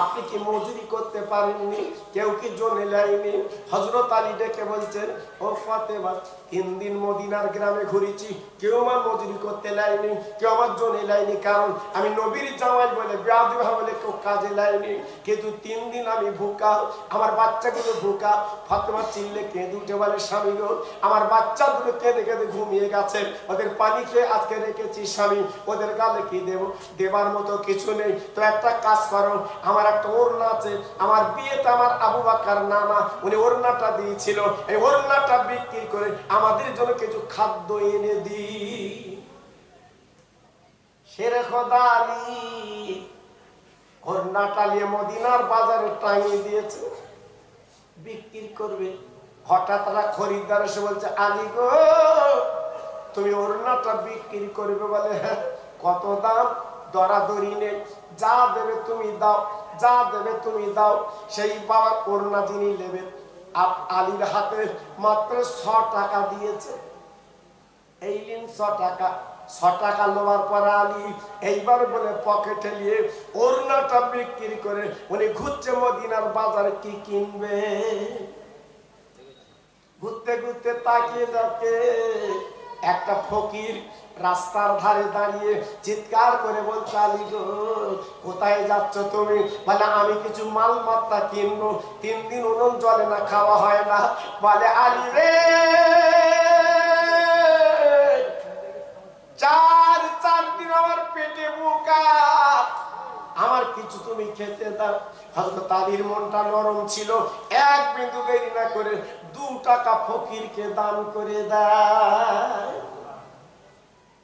আপনি কি মজুরি করতে পারেননি? কেউ কি জনে লাইনি? হযরত আলী ডেকে বলছেন, ও ফাতেমা, 3 দিন মদিনার গ্রামে ঘুরেছি, কেউ আমার মজুরি করতে লাইনি, কেউ আমার জনে লাইনি, কারণ আমি নবীর জামাই বলে বেয়াদবি বলে কেউ কাজে লাইনি। কিন্তু 3 দিন আমি ভুকা, আমার বাচ্চাগুলো ভুকা। ফাতেমা চিল্লে কেঁদে উঠে বলে, স্বামী গো আমার বাচ্চাগুলো কেঁদে কেঁদে ঘুমিয়ে গেছে, ওদের পানি খেয়ে আজকে রেখেছি স্বামী, ওদের গালে কি দেব? দেবার মতো কিছু নেই। তো একটা কাজ করো, আমার একটা ওড়না আছে, আমার বিয়েতে আমার আবু বকর নানা উনি ওড়নাটা দিয়েছিল, এই ওড়নাটা বিক্রি করে আমাদের জন্য কিছু খাদ্য এনে দি। শেরে খোদা আলী ওড়নাটা নিয়ে মদিনার বাজারে টাঙিয়ে দিয়েছে, বিক্রি করবে। হঠাৎ তারা খরিদ্দার এসে বলছে, আলী গো তুমি ওড়নাটা বিক্রি করবে? বলে হ্যাঁ। কত দাম? দরাদরি নেই, যা দেবে তুমি দাও, যা দেবে তুমি দাও। সেই বাবার ওড়না যিনি নেবেন আলীর হাতে মাত্র 6 টাকা দিয়েছে। এই নিন 6 টাকা। 6 টাকা নেওয়ার পর আলী এইবার বলে পকেটে নিয়ে ওড়নাটা বিক্রি করে উনি ঘুরছে মদিনার বাজারে কি কিনবে। ঘুরতে ঘুরতে তাকিয়ে দেখে একটা ফকির রাস্তার ধারে দাঁড়িয়ে চিৎকার করে বলছে, আলী গো কোথায় যাচ্ছ তুমি? বলে আমি কিছু মালমাত্রা কিনবো, 3 দিন উনুন জ্বলে না, খাওয়া হয় না। বলে আলী রে 4 দিন আমার পেটে বোকা, আমার কিছু তুমি খেতে দাও। হযরত আলীর মনটা নরম ছিল, 1 বিন্দু দেরি না করে 2 টাকা ফকিরকে দান করে দেয়।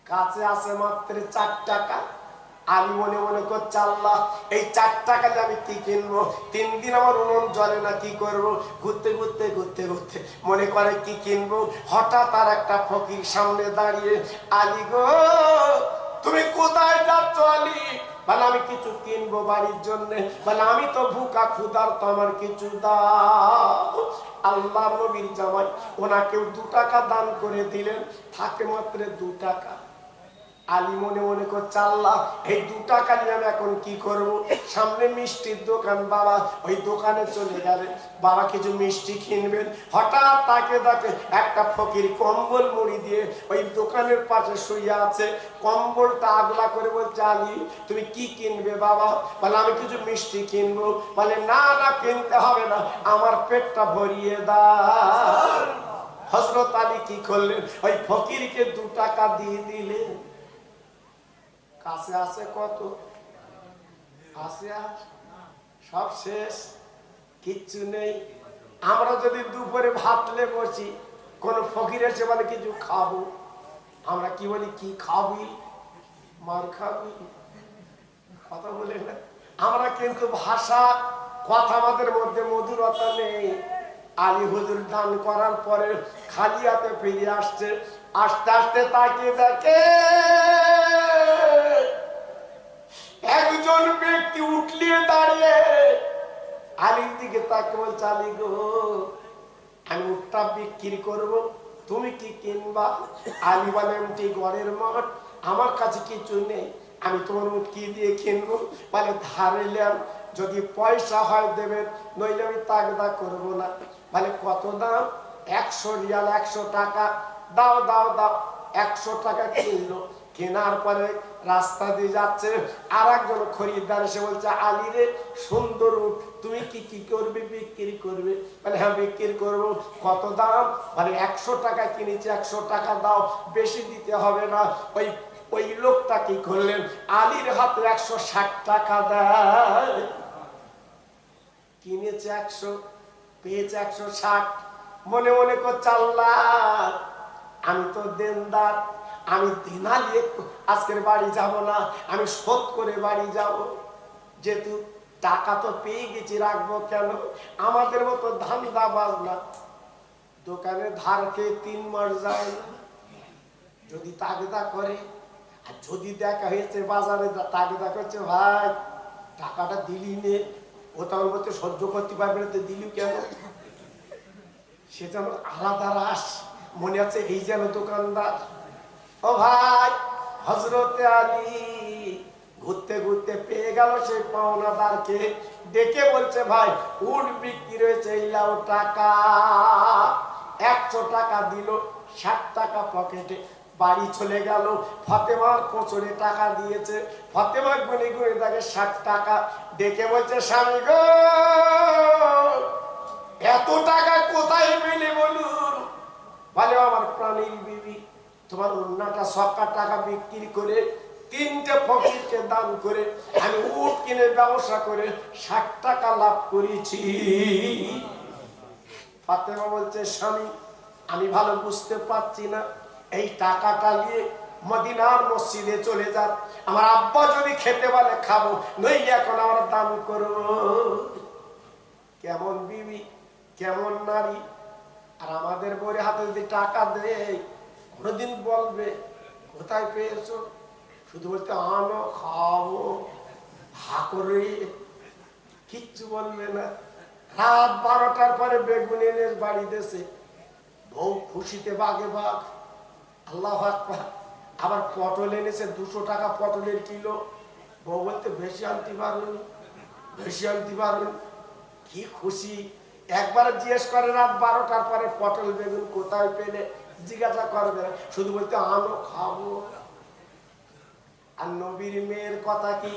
কাছে আছে মাত্র 4 টাকা। আলী মনে মনে করছে, আল্লাহ এই 4 টাকা দিয়ে আমি কি কিনবো? 3 দিন আমার উনুন জ্বলে না, কি করবো? ঘুরতে ঘুরতে ঘুরতে ঘুরতে মনে করে কি কিনবো। হঠাৎ আর একটা ফকির সামনে দাঁড়িয়ে, আলী গো তুমি কোথায় যাচ্ছ? আলী বলে আমি কিছু কিনবো বাড়ির জন্য। বলে আমি তো ভুকা ক্ষুধার্ত, আমার কিছু দাও। আল্লাহ নবীর জামাই ওনাকেও 2 টাকা দান করে দিলেন, থাকে মাত্র 2 টাকা। আলী মনে মনে করছে, আল্লাহ এই 2 টাকা নিয়ে আমি এখন কি করব? সামনে মিষ্টির দোকান, বাবা ওই দোকানে চলে গেলেন, বাবা কিছু মিষ্টি কিনবেন। হঠাৎ তাকে দেখে একটা ফকির কম্বল মুড়ি দিয়ে ওই দোকানের পাশে শুয়ে আছে, কম্বলটা আগলা করে বলছে, আলী তুমি কি কিনবে বাবা? বলে আমি কিছু মিষ্টি কিনবো। বলে না না কিনতে হবে না, আমার পেটটা ভরিয়ে দাও। হযরত আলী কি করলেন? ওই ফকিরকে 2 টাকা দিয়ে দিলেন। কাছে আছে কত? আছে সব শেষ, কিচ্ছু নেই। আমরা যদি দুপুরে ভাতলে বসি, কোন ফকির এসে বলে কিছু খাবো, আমরা কি বলি? কি খাবি? মার খাবি? কথা বলে না আমরা, কিন্তু ভাষা কথা আমাদের মধ্যে মধুরতা নেই। আলী হুজুর দান করার পরে খালি হাতে ফিরে আসছে, আস্তে আস্তে তাকিয়ে দেখে একজন ব্যক্তি উঠলিয়ে দাঁড়িয়ে আলীর দিকে তাকে বলছে, আলী গো আমি উটটা বিক্রি করব, তুমি কি কিনবা? আলী বলে এমটি ঘরের মাঠ, আমার কাছে কিছু নেই, আমি তোমার উট কি দিয়ে কিনবো? বলে ধার এলাম, যদি পয়সা হয় দেবেন, নইলে আমি তাগদা করবো না। বলে কত দাম? 100 রিয়াল, 100 টাকা। দাও দাও দাও। 100 টাকা কিনলো। কেনার পরে রাস্তা দিয়ে যাচ্ছে, আর একজন খরিদ্দার এসে বলছে, আলী রে সুন্দর উট, তুমি কি কি করবে? বিক্রি করবে? মানে হ্যাঁ বিক্রি করবো। কত দাম? মানে 100 টাকা কিনেছি, 100 টাকা দাও, বেশি দিতে হবে না। ওই লোকটা কি করলেন? আলীর হাতে 160 টাকা দেয়। কিনেছে 100, পেয়েছে 160। মনে মনে করছে, আল্লাহ আমি তো দেনদার, আমি দিনালি আজকের বাড়ি যাব না, আমি শোধ করে বাড়ি যাব। যেহেতু টাকা তো পেয়ে গেছি, রাখবো কেন? আমাদের মতো ধান্দা বাজনা, দোকানে ধার খেয়ে 3 মাস যায় না। যদি তাগদা করে, আর যদি দেখা হয়েছে বাজারে তাগদা করছে, ভাই টাকাটা দিলি নে, ও তখন বলতে সহ্য করতে পারবে না, তো দিলি কেন? সে যেন আলাদা রাস, মনে আছে এই যেন দোকানদার। ও ভাই, হযরতে আলী ঘুরতে ঘুরতে পেয়ে গেল সেই পাওনাদারকে, ডেকে বলছে ভাই উট বিক্রি হয়েছে, এই লাও টাকা। 100 টাকা দিল, 60 টাকা পকেটে, বাড়ি চলে গেল। ফাতেমার কোচরে টাকা দিয়েছে, ফাতেমা গুনে গুনে তাকে 60 টাকা, ডেকে বলছে স্বামী গো এত টাকা কোথায় পেলে বলুন? বলে আমার প্রাণীর বিবি তোমার ওন্নাটা 70 টাকা বিক্রি করে 3টে ফকিরকে দান করে আমি উট কিনে ব্যবসা করে 60 টাকা লাভ করেছি। ফাতেমা বলছে স্বামী আমি ভালো বুঝতে পারছি না, এই টাকাটা নিয়ে মদিনার মসজিদে চলে যান, আমার আব্বা যদি খেতে বলে খাবো, নইলে এখন আমরা দান করবো। কেমন বিবি, কেমন নারী! আর আমাদের বউয়ের হাতে যদি টাকা দেয় কোনোদিন বলবে কোথায় পেয়েছো? শুধু বলতে আনো খাবো, হা করে কিচ্ছু বলবে না। রাত 12টার পরে বেগুন এনে বাড়ি দেশে, বউ খুশিতে বাগে বাঘ, আল্লাহ আকবার। আবার পটল এনেছে 200 টাকা পটলের কিলো, বউ বলতে বেশি আনতে পারুন, বেশি আনতে পারুন। কি খুশি! একবার জিজ্ঞেস করে রাত 12টার পরে পটল বেগুন কোথায় পেলে, জিজ্ঞাসা করবে না, শুধু বলতে আনো খাবো। আর নবীর মেয়ের কথা কি,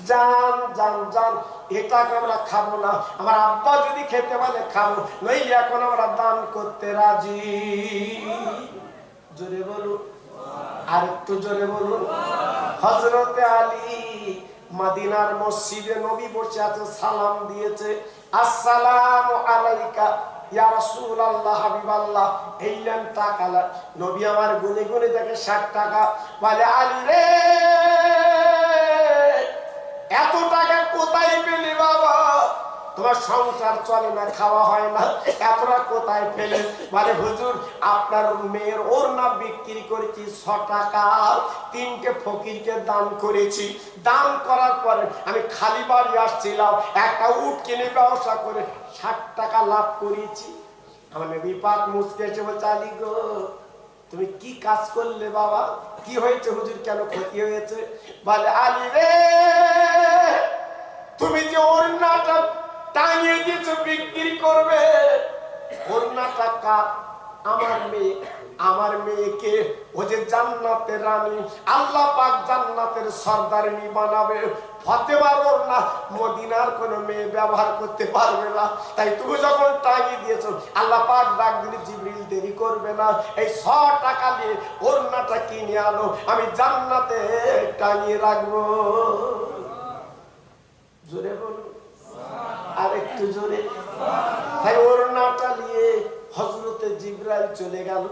জান জান জান এটাকে আমরা খাবো না, আমার আব্বা যদি খেতে বলে খাবো, নইলে এখন আমরা দান করতে রাজি। জোরে বলুন, আর একটু জোরে বলুন। হযরতে আলী মদিনার মসজিদে নবী বসে আছে, সালাম দিয়েছে, আসসালামু আলাইকা ইয়া রাসূলুল্লাহ হাবিবাল্লাহ। এইলেন টাকা, নবী আমার গুনে গুনে দেখে 60 টাকা। বলে আলী রে এত টাকা কোথায় পেলি বাবা? তোমার সংসার চলে না, খাওয়া হয় না, এতটা কোথায় পেলে? বলে হুজুর আপনার মেয়ের ওড়না বিক্রি করেছি 6 টাকা, 3টে ফকিরকে দান করেছি, দান করার পরে আমি খালি বাড়ি আসছিলাম, একটা উট কিনে ব্যবসা করে 60 টাকা লাভ করেছি। আমার নবী পাক মুসকে এসে বলছে আলী গো তুমি কি কাজ করলে বাবা? কি হয়েছে হুজুর, কেন ক্ষতি হয়েছে? বলে আলী রে তুমি যে ওড়নাটা টাঙিয়ে দিয়েছো বিক্রি করবে, ওড়নাটা কার? আমার মেয়ে, আমার মেয়েকে ও যে জান্নাতের রানী, আল্লাহ পাক জান্নাতের সর্দারিনী বানাবে। ফাতেমার ওড়না মদিনার কোনো মেয়ে ব্যবহার করতে পারবে না, তাই তুমি যখন টাঙিয়ে দিয়েছো আল্লাহ পাক ডাক দিলে জিবরিল দেরি করবে না, এই 100 টাকা দিয়ে ওড়নাটা কিনে আনো, আমি জান্নাতে টাঙিয়ে রাখবো। জোরে বলুন, আর একটু জোরে। তাই ওড়নাটা নিয়ে হযরতে জিবরাইল চলে গেল।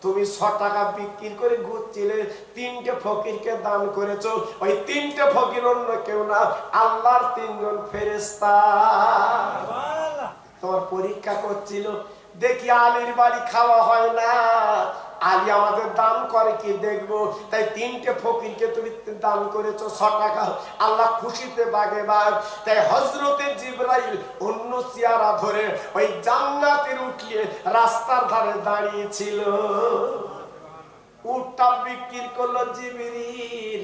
তুমি 100 টাকা বিক্রি করে ঘুরছিলে, 3টে ফকিরকে দান করেছো, ওই 3টে ফকির অন্য কেউ না, আল্লাহর 3 জন ফেরেশতা তোমার পরীক্ষা করছিল, দেখি আলীর বাড়ি খাওয়া হয় না, আলী আমাদের দান করে কি দেখবো, তাই 3টে ফকিরকে তুমি দান করেছো 100 টাকা, আল্লাহ খুশিতে বাগে বাগ। তাই হযরতে জিবরাইল অন্য চেহারা ধরে ওই জান্নাতের উঠিয়ে রাস্তার ধারে দাঁড়িয়ে ছিল। উটটা বিক্রি করলো জিবরিল,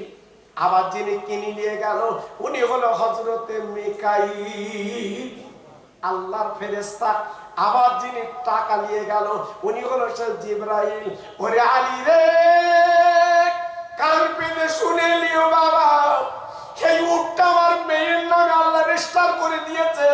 আবার যিনি কিনে নিয়ে গেল উনি হলো হযরতে মিকাইল, আল্লাহর ফেরেশতা। আবার যিনি টাকা নিয়ে গেল উনি হলো জিবরাইল। ওরে আলী রে কান পেতে শুনে নিও বাবা, সেই উটটা আমার মেয়ের নামে আল্লাহ রেজিস্টার করে দিয়েছে।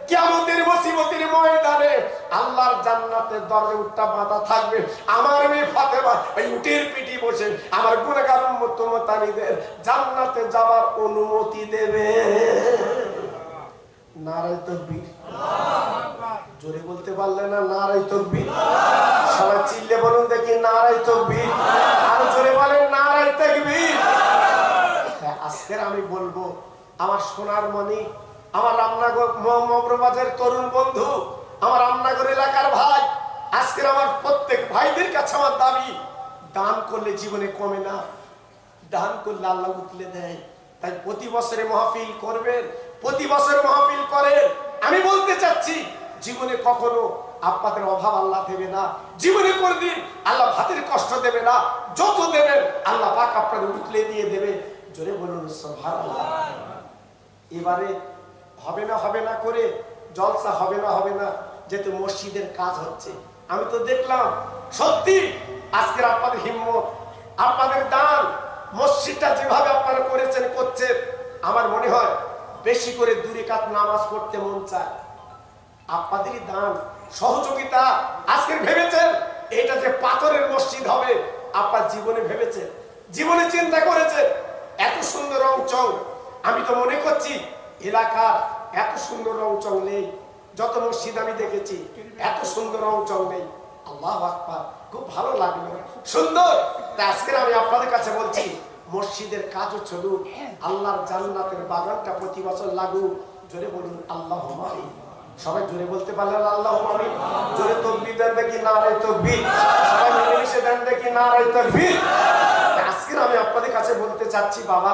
কিয়ামতের মুসিবতের ময়দানে আল্লাহর জান্নাতের দরজা উটটা বাঁধা থাকবে, আমার মেয়ে ফাতেমা ওই উটের পিঠে বসে আমার গুনাহগার উম্মত মুতানিদের জান্নাতে যাবার অনুমতি দেবে। নারায়ে তাকবীর! জোরে বলতে পারলে না নারায়ে তাকবীর? সবাই চিল্লে বলুন দেখি নারায়ে তাকবীর! আর জোরে বলেন নারায়ে তাকবীর! আজকে আমি বলবো আমার সোনার মণি, আমার রামনগর মগরবাজারের তরুণ বন্ধু, আমার রামনগর এলাকার ভাই, আজকে আমার প্রত্যেক ভাইদের কাছে আমার দাবি, দান করলে জীবনে কমে না, দান করলে আল্লাহ উতলে দেয়। তাই প্রতি বছরে মাহফিল করবেন, প্রতি বছর মাহফিল করেন। আমি বলতে চাচ্ছি জীবনে কখনো আপনাদের অভাব আল্লাহ দেবে না, জীবনে কোনদিন আল্লাহ ভাতের কষ্ট দেবে না, যত দেবেন আল্লাহ পাক আপনাদের উতলে দিয়ে দেবে। জোরে বলুন সুবহানাল্লাহ। এবারে হবে না করে জলসা হবে না, যেহেতু মসজিদের কাজ হচ্ছে। আমি তো দেখলাম সত্যি আজকের আপনাদের হিম্মত, আপনাদের দান, মসজিদটা যেভাবে আপনারা করেছেন করছেন, আমার মনে হয় বেশি করে 2 রাকাত নামাজ পড়তে মন চায়। আপনাদেরই দান সহযোগিতা। আজকে ভেবেছেন এটা যে পাথরের মসজিদ হবে, আপনার জীবনে ভেবেছেন, জীবনে চিন্তা করেছেন? এত সুন্দর রং চং, আমি তো মনে করছি এলাকার এত সুন্দর রং চং নেই। যত মসজিদ আমি দেখেছি এত সুন্দর রং চং নেই। আল্লাহু আকবার, খুব ভালো লাগলো, সুন্দর। তাই আজকে আমি আপনাদের কাছে বলছি মসজিদের কাজও চলুক, আল্লাহর জান্নাতের বাগানটা প্রতি বছর লাগুক। জোরে বলুন আল্লাহুম্মা আমিন। সবাই জোরে বলতে পারলেন আল্লাহুম্মা আমিন? জোরে তাকবীর দেন দেখি, নারে তাকবীর। সবাই মিলেমিশে দেন দেখি, নারে তাকবীর। আজকে আমি আপনাদের কাছে বলতে চাচ্ছি বাবা,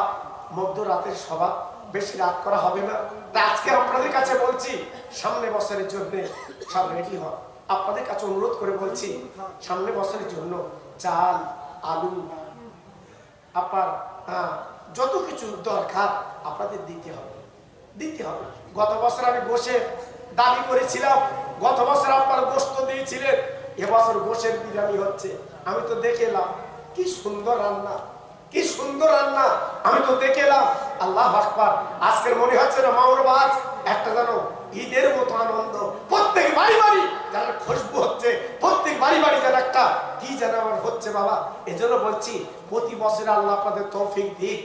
মধ্যরাতের সভা, বেশি রাত করা হবে না। তাই আজকে আপনাদের কাছে বলছি সামনে বছরের জন্য সব রেডি হন। আপনাদের কাছে অনুরোধ করে বলছি সামনে বছরের জন্য চাল, আলু, আপনার যত কিছু দরকার আপনাদের দিতে হবে। গত বছর আমি গোশের দাবি করেছিলাম, গত বছর আপনার গোশত দিয়েছিলেন, এবছর গোশের বিরিয়ানি হচ্ছে। আমি তো দেখে এলাম কি সুন্দর রান্না, কি সুন্দর রান্না, আমি তো দেখে এলাম। আল্লাহু আকবার। আজকের মনে হচ্ছে না মাওরবাজ একটা যেন ঈদের মতো আনন্দ, প্রত্যেক বাড়ি বাড়ি যেন খুশবু হচ্ছে, প্রত্যেক বাড়ি বাড়ি যেন একটা কি যেন আমার হচ্ছে বাবা। এজন্য বলছি প্রতি বছর আল্লাহ আপনাদের তৌফিক দিক,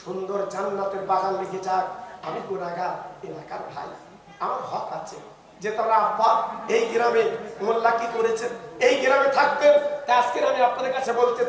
সুন্দর জান্নাতের বাগান লিখে যাক। আমি গুনাহগার এলাকার ভাই, আমার হক আছে যে তারা আব্বা এই গ্রামে মোল্লা কি করেছেন, এই গ্রামে থাকতেন। আজকে আমি আপনাদের কাছে বলতে